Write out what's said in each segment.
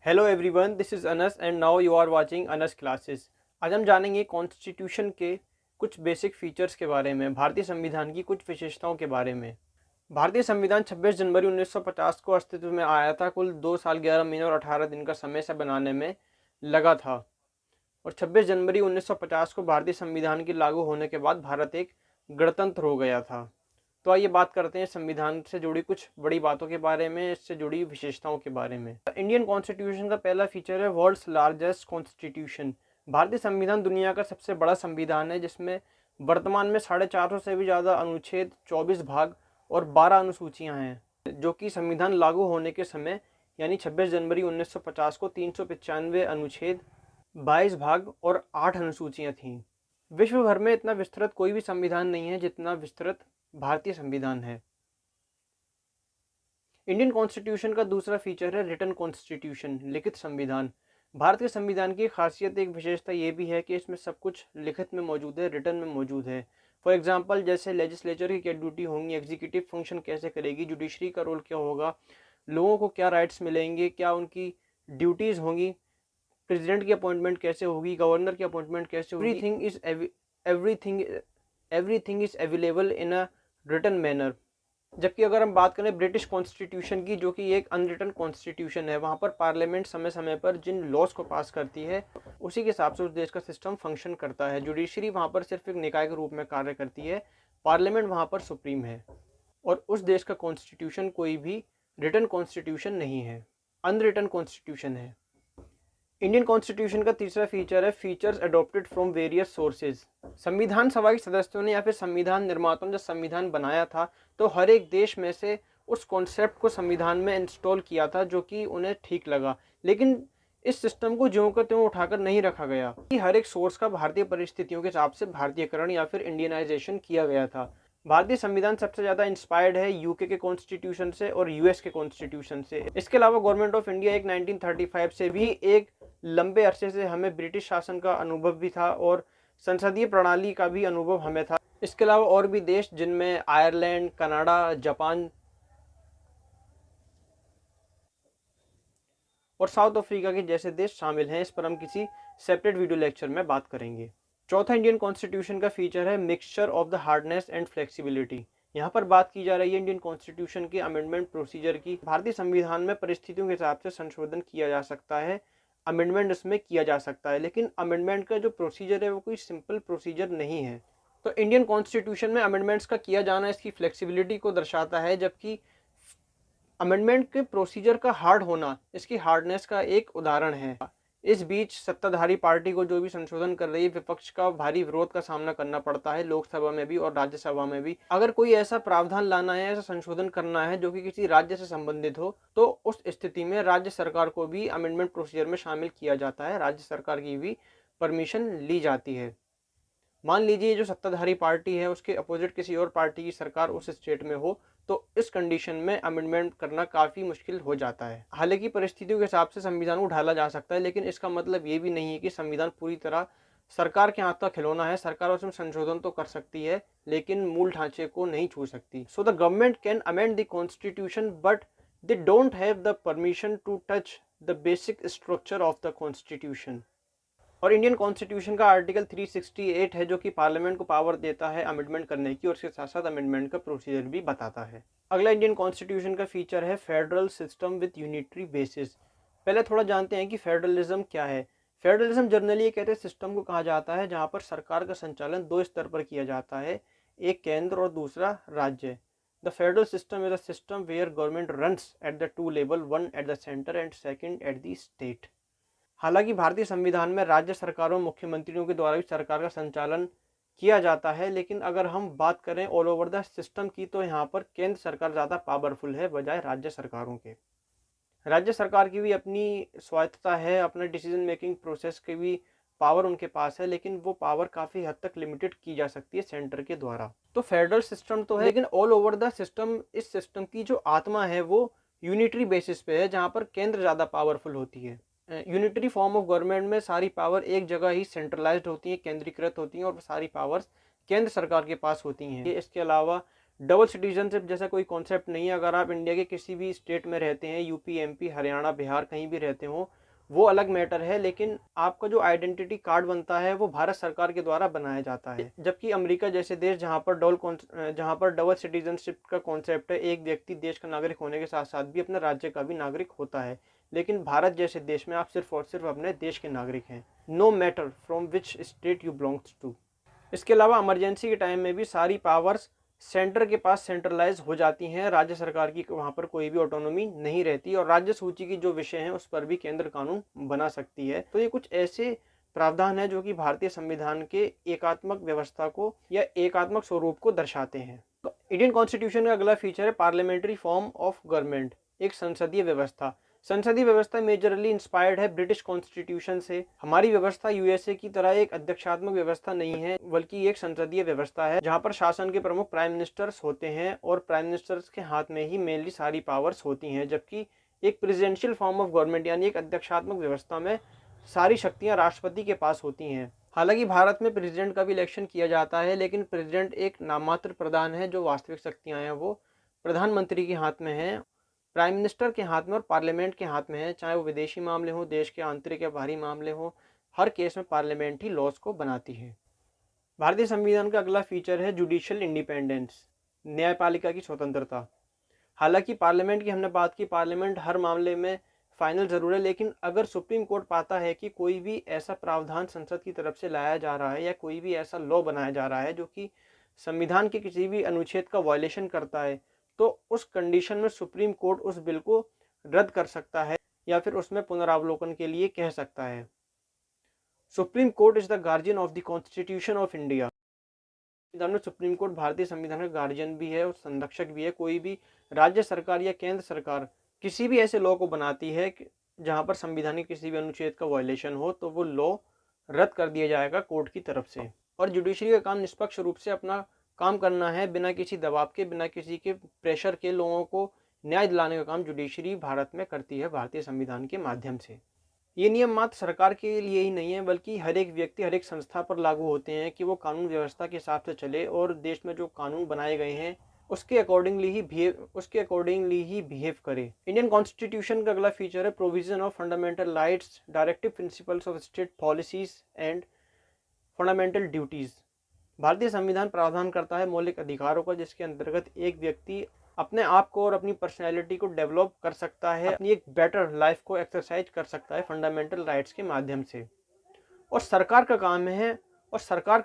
Hello everyone, this is Anas and now you are watching Anas classes. आज हम जानेंगे constitution के कुछ बेसिक फीचर्स के बारे में, भारतीय संविधान की कुछ विशेषताओं के बारे में। भारतीय संविधान 26 जनवरी 1950 को अस्तित्व में आया था। कुल 2 साल 11 महीने और 18 दिन का समय से बनाने में लगा था और 26 जनवरी 1950 को भारतीय संविधान के लागू होने के बाद भारत एक गणतंत्र हो गया था। तो आइए बात करते हैं संविधान से जुड़ी कुछ बड़ी बातों के बारे में, इससे जुड़ी विशेषताओं के बारे में। इंडियन कॉन्स्टिट्यूशन का पहला फीचर है वर्ल्ड्स लार्जेस्ट कॉन्स्टिट्यूशन। भारतीय संविधान दुनिया का सबसे बड़ा संविधान है, जिसमें वर्तमान में 450 से भी ज़्यादा अनुच्छेद, 24 भाग और 12 अनुसूचियां हैं, जो कि संविधान लागू होने के समय यानी 26 जनवरी 1950 को 395 अनुच्छेद, 22 भाग और 8 अनुसूचियां थीं। विश्व भर में इतना विस्तृत कोई भी संविधान नहीं है जितना विस्तृत भारतीय संविधान है। इंडियन कॉन्स्टिट्यूशन का दूसरा फीचर है रिटन कॉन्स्टिट्यूशन, लिखित संविधान। भारत के संविधान की खासियत, एक विशेषता ये भी है कि इसमें सब कुछ लिखित में मौजूद है, रिटन में मौजूद है। फॉर एग्जांपल, जैसे लेजिस्लेचर की क्या ड्यूटी होंगी, एग्जीक्यूटिव फंक्शन कैसे करेगी, जुडिशरी का रोल क्या होगा, लोगों को क्या राइट्स मिलेंगे, क्या उनकी ड्यूटीज़ होंगी, प्रेसिडेंट की अपॉइंटमेंट कैसे होगी, गवर्नर की अपॉइंटमेंट कैसे होगी, everything is available in a written manner. जबकि अगर हम बात करें ब्रिटिश कॉन्स्टिट्यूशन की, जो कि एक अनरिटन कॉन्स्टिट्यूशन है, वहाँ पर पार्लियामेंट समय समय पर जिन लॉज को पास करती है उसी के हिसाब से उस देश का सिस्टम फंक्शन करता है। जुडिशरी वहाँ पर सिर्फ एक निकाय के रूप में कार्य करती है, पार्लियामेंट वहाँ पर सुप्रीम है और उस देश का कॉन्स्टिट्यूशन कोई भी रिटन कॉन्स्टिट्यूशन नहीं है, अनरिटन कॉन्स्टिट्यूशन है। इंडियन कॉन्स्टिट्यूशन का तीसरा फीचर है features adopted from various sources. संविधान सभा के सदस्यों ने या फिर संविधान निर्माताओं ने जब संविधान बनाया था तो हर एक देश में से उस कॉन्सेप्ट को संविधान में इंस्टॉल किया था जो कि उन्हें ठीक लगा, लेकिन इस सिस्टम को ज्यों का त्यों उठाकर नहीं रखा गया कि हर एक सोर्स का भारतीय परिस्थितियों के हिसाब से भारतीयकरण या फिर इंडियनाइजेशन किया गया था। भारतीय संविधान सबसे ज़्यादा इंस्पायर्ड है यूके के कॉन्स्टिट्यूशन से और यूएस के कॉन्स्टिट्यूशन से। इसके अलावा गवर्नमेंट ऑफ इंडिया एक 1935 से भी एक लंबे अरसे से हमें ब्रिटिश शासन का अनुभव भी था और संसदीय प्रणाली का भी अनुभव हमें था। इसके अलावा और भी देश, जिनमें आयरलैंड, कनाडा, जापान और साउथ अफ्रीका के जैसे देश शामिल हैं, इस पर हम किसी सेपरेट वीडियो लेक्चर में बात करेंगे। चौथा इंडियन कॉन्स्टिट्यूशन का फीचर है mixture of the hardness and flexibility. यहाँ पर बात की जा रही है इंडियन कॉन्स्टिट्यूशन के अमेंडमेंट प्रोसीजर की। भारतीय संविधान में परिस्थितियों के हिसाब से संशोधन किया जा सकता है, अमेंडमेंट इसमें किया जा सकता है, लेकिन अमेंडमेंट का जो प्रोसीजर है वो कोई सिंपल प्रोसीजर नहीं है। तो इंडियन कॉन्स्टिट्यूशन में अमेंडमेंट्स का किया जाना इसकी फ्लेक्सिबिलिटी को दर्शाता है, जबकि अमेंडमेंट के प्रोसीजर का हार्ड होना इसकी हार्डनेस का एक उदाहरण है। इस बीच सत्ताधारी पार्टी को जो भी संशोधन कर रही है, विपक्ष का भारी विरोध का सामना करना पड़ता है, लोकसभा में भी और राज्यसभा में भी। अगर कोई ऐसा प्रावधान लाना है, ऐसा संशोधन करना है जो कि किसी राज्य से संबंधित हो, तो उस स्थिति में राज्य सरकार को भी अमेंडमेंट प्रोसीजर में शामिल किया जाता है, राज्य सरकार की भी परमिशन ली जाती है। मान लीजिए जो सत्ताधारी पार्टी है उसके अपोजिट किसी और पार्टी की सरकार उस स्टेट में हो, तो इस कंडीशन में अमेंडमेंट करना काफ़ी मुश्किल हो जाता है। हालांकि परिस्थितियों के हिसाब से संविधान को ढाला जा सकता है, लेकिन इसका मतलब ये भी नहीं है कि संविधान पूरी तरह सरकार के हाथ का खिलौना है। सरकार उसमें संशोधन तो कर सकती है, लेकिन मूल ढांचे को नहीं छू सकती। So the government can amend the constitution but they don't have the permission to touch the basic structure of the constitution. और इंडियन कॉन्स्टिट्यूशन का आर्टिकल 368 है जो कि पार्लियामेंट को पावर देता है अमेंडमेंट करने की, और इसके साथ साथ अमेंडमेंट का प्रोसीजर भी बताता है। अगला इंडियन कॉन्स्टिट्यूशन का फीचर है federal system with unitary basis. पहले थोड़ा जानते हैं कि फेडरलिज्म क्या है। फेडरलिज्म जनरली एक ऐसे सिस्टम को कहा जाता है जहाँ पर सरकार का संचालन दो स्तर पर किया जाता है, एक केंद्र और दूसरा राज्य। The federal system is a system where government runs at the two level, one at the centre and second at the state. हालांकि भारतीय संविधान में राज्य सरकारों, मुख्यमंत्रियों के द्वारा भी सरकार का संचालन किया जाता है, लेकिन अगर हम बात करें ऑल ओवर द सिस्टम की, तो यहाँ पर केंद्र सरकार ज़्यादा पावरफुल है बजाय राज्य सरकारों के। राज्य सरकार की भी अपनी स्वायत्तता है, अपने डिसीजन मेकिंग प्रोसेस की भी पावर उनके पास है, लेकिन वो पावर काफ़ी हद तक लिमिटेड की जा सकती है सेंटर के द्वारा। तो फेडरल सिस्टम तो है, लेकिन ऑल ओवर द सिस्टम, इस सिस्टम की जो आत्मा है वो यूनिटरी बेसिस पे है, जहाँ पर केंद्र ज़्यादा पावरफुल होती है। यूनिटरी फॉर्म ऑफ गवर्नमेंट में सारी पावर एक जगह ही सेंट्रलाइज्ड होती हैं, केंद्रीकृत होती हैं, और सारी पावर्स केंद्र सरकार के पास होती हैं। इसके अलावा डबल सिटीजनशिप जैसा कोई कॉन्सेप्ट नहीं है। अगर आप इंडिया के किसी भी स्टेट में रहते हैं, यूपी, एमपी, हरियाणा, बिहार, कहीं भी रहते हो, वो अलग मैटर है, लेकिन आपका जो आइडेंटिटी कार्ड बनता है वो भारत सरकार के द्वारा बनाया जाता है। जबकि अमेरिका जैसे देश जहाँ पर डबल सिटीजनशिप का कॉन्सेप्ट है, एक व्यक्ति देश का नागरिक होने के साथ साथ भी अपने राज्य का भी नागरिक होता है, लेकिन भारत जैसे देश में आप सिर्फ और सिर्फ अपने देश के नागरिक हैं, no matter from which state you belongs to. इसके अलावा इमरजेंसी के टाइम में भी सारी पावर्स सेंटर के पास सेंट्रलाइज हो जाती हैं, राज्य सरकार की वहाँ पर कोई भी ऑटोनॉमी नहीं रहती, और राज्य सूची की जो विषय हैं उस पर भी केंद्र कानून बना सकती है। तो ये कुछ ऐसे प्रावधान है जो कि भारतीय संविधान के एकात्मक व्यवस्था को या एकात्मक स्वरूप को दर्शाते हैं। तो इंडियन कॉन्स्टिट्यूशन का अगला फीचर है पार्लियामेंट्री फॉर्म ऑफ गवर्नमेंट, एक संसदीय व्यवस्था। संसदीय व्यवस्था मेजरली इंस्पायर्ड है ब्रिटिश कॉन्स्टिट्यूशन से। हमारी व्यवस्था यूएसए की तरह एक अध्यक्षात्मक व्यवस्था नहीं है, बल्कि एक संसदीय व्यवस्था है जहां पर शासन के प्रमुख प्राइम मिनिस्टर्स होते हैं और प्राइम मिनिस्टर्स के हाथ में ही मेनली सारी पावर्स होती हैं। जबकि एक प्रेसिडेंशियल फॉर्म ऑफ गवर्नमेंट यानी एक अध्यक्षात्मक व्यवस्था में सारी शक्तियां राष्ट्रपति के पास होती हैं। हालांकि भारत में प्रेसिडेंट का भी इलेक्शन किया जाता है, लेकिन प्रेसिडेंट एक नाममात्र प्रधान है। जो वास्तविक शक्तियां हैं वो प्रधानमंत्री के हाथ में हैं, प्राइम मिनिस्टर के हाथ में और पार्लियामेंट के हाथ में है। चाहे वो विदेशी मामले हो, देश के आंतरिक या बाहरी मामले हो, हर केस में पार्लियामेंट ही लॉज को बनाती है। भारतीय संविधान का अगला फीचर है जुडिशियल इंडिपेंडेंस, न्यायपालिका की स्वतंत्रता। हालांकि पार्लियामेंट की हमने बात की, पार्लियामेंट हर मामले में फाइनल जरूर है, लेकिन अगर सुप्रीम कोर्ट पाता है कि कोई भी ऐसा प्रावधान संसद की तरफ से लाया जा रहा है या कोई भी ऐसा लॉ बनाया जा रहा है जो कि संविधान के किसी भी अनुच्छेद का वायलेशन करता है, तो उस कंडीशन में सुप्रीम कोर्ट उस बिल को रद्द कर सकता है या फिर उसमें पुनरावलोकन के लिए कह सकता है। Supreme court is the guardian of the constitution of India. Supreme court भारतीय संविधान का गार्जियन भी है और संरक्षक भी है। कोई भी राज्य सरकार या केंद्र सरकार किसी भी ऐसे लॉ को बनाती है जहां पर संविधान के किसी भी अनुच्छेद का वायलेशन हो, तो वो लॉ रद्द कर दिया जाएगा कोर्ट की तरफ से। और जुडिशरी का काम निष्पक्ष रूप से अपना काम करना है, बिना किसी दबाव के, बिना किसी के प्रेशर के लोगों को न्याय दिलाने का काम जुडिशरी भारत में करती है भारतीय संविधान के माध्यम से। ये नियम मात्र सरकार के लिए ही नहीं है, बल्कि हर एक व्यक्ति, हर एक संस्था पर लागू होते हैं कि वो कानून व्यवस्था के हिसाब से चले और देश में जो कानून बनाए गए हैं उसके अकॉर्डिंगली ही बिहेव करे। इंडियन कॉन्स्टिट्यूशन का अगला फीचर है provision of fundamental rights, directive principles of state policies and fundamental duties. भारतीय संविधान प्रावधान करता है मौलिक अधिकारों का, जिसके अंतर्गत एक व्यक्ति अपने आप को और अपनी पर्सनैलिटी को डेवलप कर सकता है, अपनी एक बेटर लाइफ को एक्सरसाइज कर सकता है फंडामेंटल राइट्स के माध्यम से। और सरकार का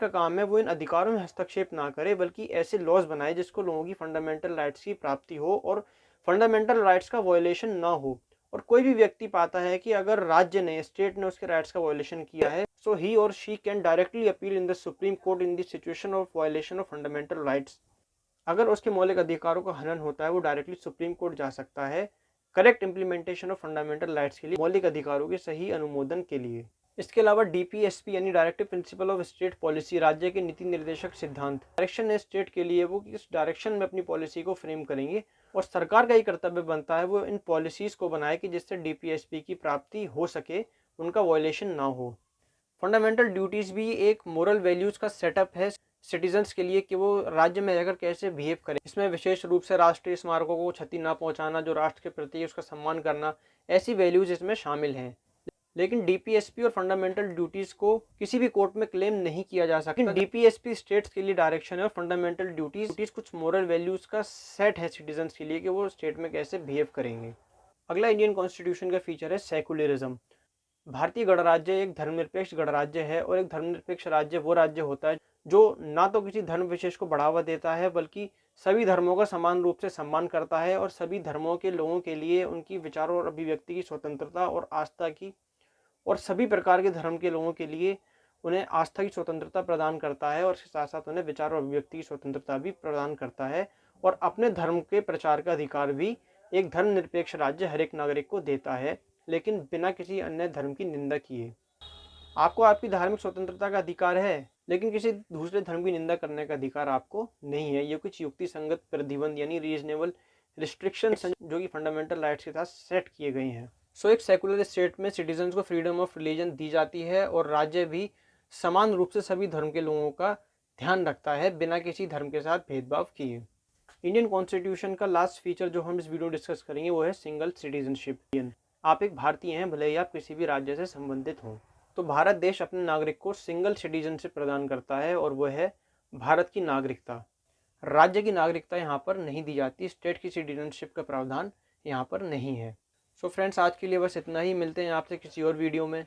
काम है वो इन अधिकारों में हस्तक्षेप ना करे, बल्कि ऐसे लॉज बनाए जिसको लोगों की फंडामेंटल राइट्स की प्राप्ति हो और फंडामेंटल राइट्स का वायलेशन ना हो। और कोई भी व्यक्ति पाता है कि अगर राज्य ने, स्टेट ने उसके राइट्स का वायलेशन किया है, so he or she can directly appeal in the Supreme Court in the situation of violation of fundamental rights। अगर उसके मौलिक अधिकारों का हनन होता है, वो डायरेक्टली सुप्रीम कोर्ट जा सकता है correct implementation of fundamental rights के लिए, मौलिक अधिकारों के सही अनुमोदन के लिए। इसके अलावा डीपीएसपी यानी directive principle of state policy, राज्य के नीति निर्देशक सिद्धांत, डायरेक्शन है स्टेट के लिए वो किस डायरेक्शन में अपनी पॉलिसी को फ्रेम करेंगे, और सरकार का ही कर्तव्य बनता है वो इन पॉलिसीज को बनाए कि जिससे डीपीएसपी की प्राप्ति हो सके, उनका वायलेशन ना हो। फंडामेंटल ड्यूटीज़ भी एक मोरल वैल्यूज़ का सेटअप है सिटीजन्स के लिए कि वो राज्य में रहकर कैसे बिहेव करें। इसमें विशेष रूप से राष्ट्रीय स्मारकों को क्षति ना पहुंचाना, जो राष्ट्र के प्रति उसका सम्मान करना, ऐसी वैल्यूज़ इसमें शामिल हैं। लेकिन डीपीएसपी और फंडामेंटल ड्यूटीज़ को किसी भी कोर्ट में क्लेम नहीं किया जा सकता। डीपीएसपी स्टेट्स के लिए डायरेक्शन है और फंडामेंटल ड्यूटीज़ कुछ मोरल वैल्यूज़ का सेट है सिटीजन्स के लिए कि वो स्टेट में कैसे बिहेव करेंगे। अगला इंडियन कॉन्स्टिट्यूशन का फीचर है सेकुलरिज्म। भारतीय गणराज्य एक धर्मनिरपेक्ष गणराज्य है, और एक धर्मनिरपेक्ष राज्य वो राज्य होता है जो ना तो किसी धर्म विशेष को बढ़ावा देता है, बल्कि सभी धर्मों का समान रूप से सम्मान करता है और सभी धर्मों के लोगों के लिए उनकी विचारों और अभिव्यक्ति की स्वतंत्रता और आस्था की, और सभी प्रकार के धर्म के लोगों के लिए उन्हें आस्था की स्वतंत्रता प्रदान करता है, और इसके साथ साथ उन्हें विचार और अभिव्यक्ति की स्वतंत्रता भी प्रदान करता है। और अपने धर्म के प्रचार का अधिकार भी एक धर्मनिरपेक्ष राज्य हर एक नागरिक को देता है, लेकिन बिना किसी अन्य धर्म की निंदा किए। आपको आपकी धार्मिक स्वतंत्रता का अधिकार है, लेकिन किसी दूसरे धर्म की निंदा करने का अधिकार आपको नहीं है। ये कुछ युक्ति संगत प्रतिबंध यानी रीजनेबल रिस्ट्रिक्शंस जो कि फंडामेंटल राइट्स के साथ सेट किए गए हैं। सो एक सेकुलर स्टेट में सिटीजन्स को फ्रीडम ऑफ रिलीजन दी जाती है, और राज्य भी समान रूप से सभी धर्म के लोगों का ध्यान रखता है बिना किसी धर्म के साथ भेदभाव किए। इंडियन कॉन्स्टिट्यूशन का लास्ट फीचर जो हम इस वीडियो में डिस्कस करेंगे वो है सिंगल सिटीजनशिप। आप एक भारतीय हैं, भले ही आप किसी भी राज्य से संबंधित हों। तो भारत देश अपने नागरिक को सिंगल सिटीजनशिप प्रदान करता है और वह है भारत की नागरिकता। राज्य की नागरिकता यहाँ पर नहीं दी जाती, स्टेट की सिटीजनशिप का प्रावधान यहाँ पर नहीं है। सो फ्रेंड्स, आज के लिए बस इतना ही। मिलते हैं आपसे किसी और वीडियो में।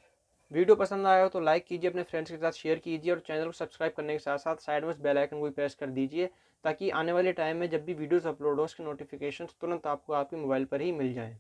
वीडियो पसंद आया हो तो लाइक कीजिए, अपने फ्रेंड्स के साथ शेयर कीजिए और चैनल को सब्सक्राइब करने के साथ साथ साइड में उस बेल आइकन को भी प्रेस कर दीजिए, ताकि आने वाले टाइम में जब भी वीडियोस अपलोड हो उसके नोटिफिकेशंस तुरंत आपको आपके मोबाइल पर ही मिल जाएं।